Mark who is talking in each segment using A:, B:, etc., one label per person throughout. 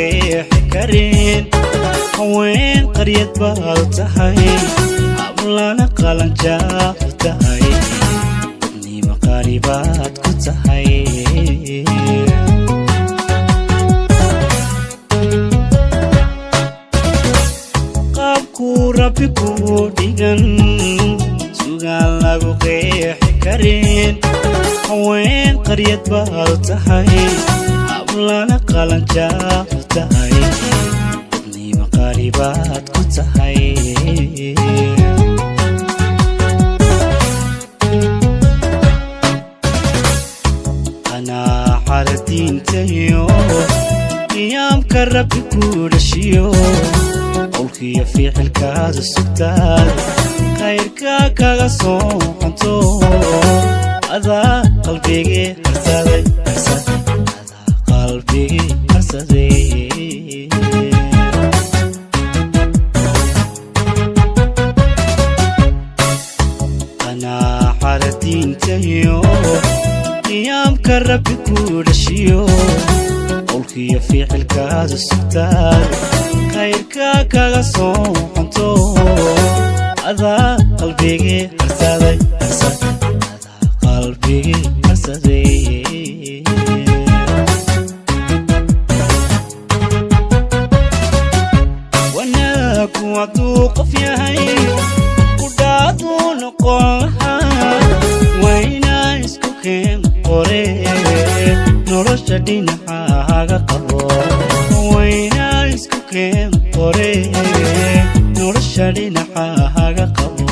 A: qeexi karin haween qaryad baad tahay hablana qalanjaad tahay nima qaribaad ku tahay qaabku rabbi ku dhigan sugaan lagu qeexi karin haween qaryad baad tahay hablana qalanjaad tahay nima qaribaad ku tahay diintayo qiyaamka rabbi ku dhashiyo qowlkiyo ficilkaada sugtaad khayrka kaga soo qanto adaa qalbigii harsaday adaa qalbigii harsaday qanaaxada diintayo qiyaamka rabbi ku dhashiyo qowlkiyo ficilkaada sugtaad khayrka kaga soo qanto adaa qalbigii harsaday adaa qalbigii harsaday wanaagu hadduu qof yahay ku dhaaduu noqon lahaa waynaa isku keen nolosha dhinacaaga qabo waynaa isku keen qore nolosha dhinacaaga qabo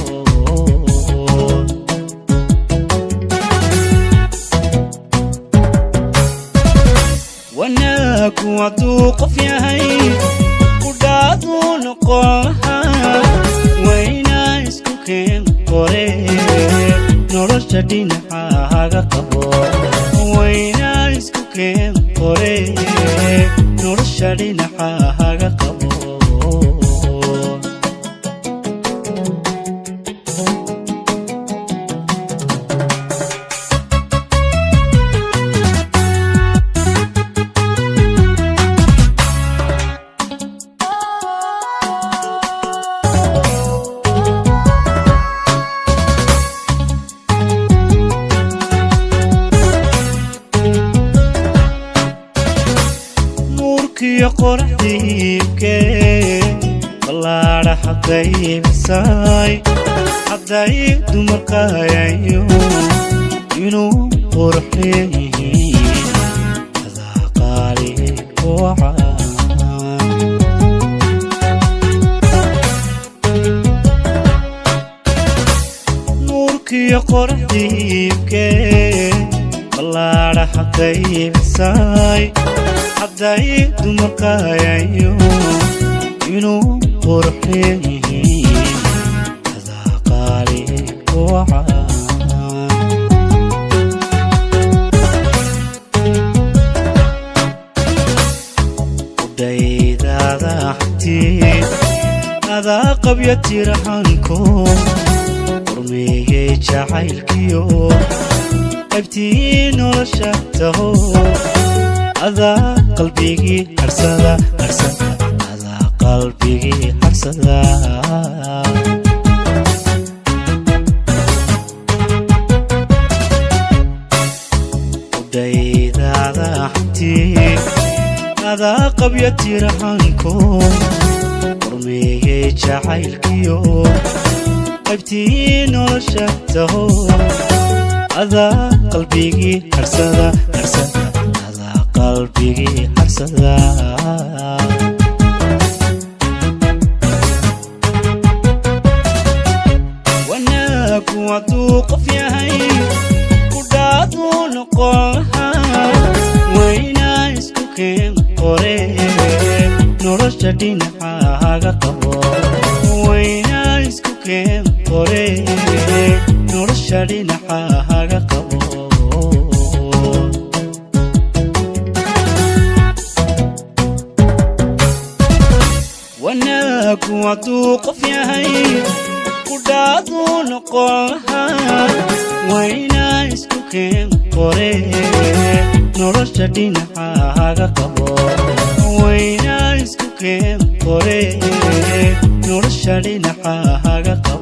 A: wanaagu hadduu qof yahay ku dhaaduu noqon lahaa waynaa isku keen qore nolosha dhinacaaga qabo waynaa isku keen qore nolosha dhinacaaga qabo qoraxdiibkee ballaadha xaqaybisay hadday dumar qayayo inuu qurux leeyihiin adaa qaali wacaan nuurkiyo qoraxdiibkee ballaadha xaqaybisay hadday dumar qayayo inuu qurux leeyihiin adaa qaali wacaan udhaydaada xantii adaa qabya tirahanko qormeeyey jacaylkiyo qaybtii nolosha taho adaa qalbigii harsada adaa qalbigii harsada udhaydaada xantii adaa qabya tirahanko qormeeyey jacaylkiyo qaybtii nolosha taho adaa qalbigii harsada qalbigii harsada wanaagu hadduu qof yahay ku dhaaduu noqon lahaa waynaa isku keen qore nolosha dhinacaaga qabo waynaa isku keen qore nolosha dhinacaaga qabo wanaagu hadduu qof yahay ku dhaaduu noqon lahaa waynaa isku keen qore nolosha dhinacaaga qabo waynaa keen qore nolosha dhinaca haga qabo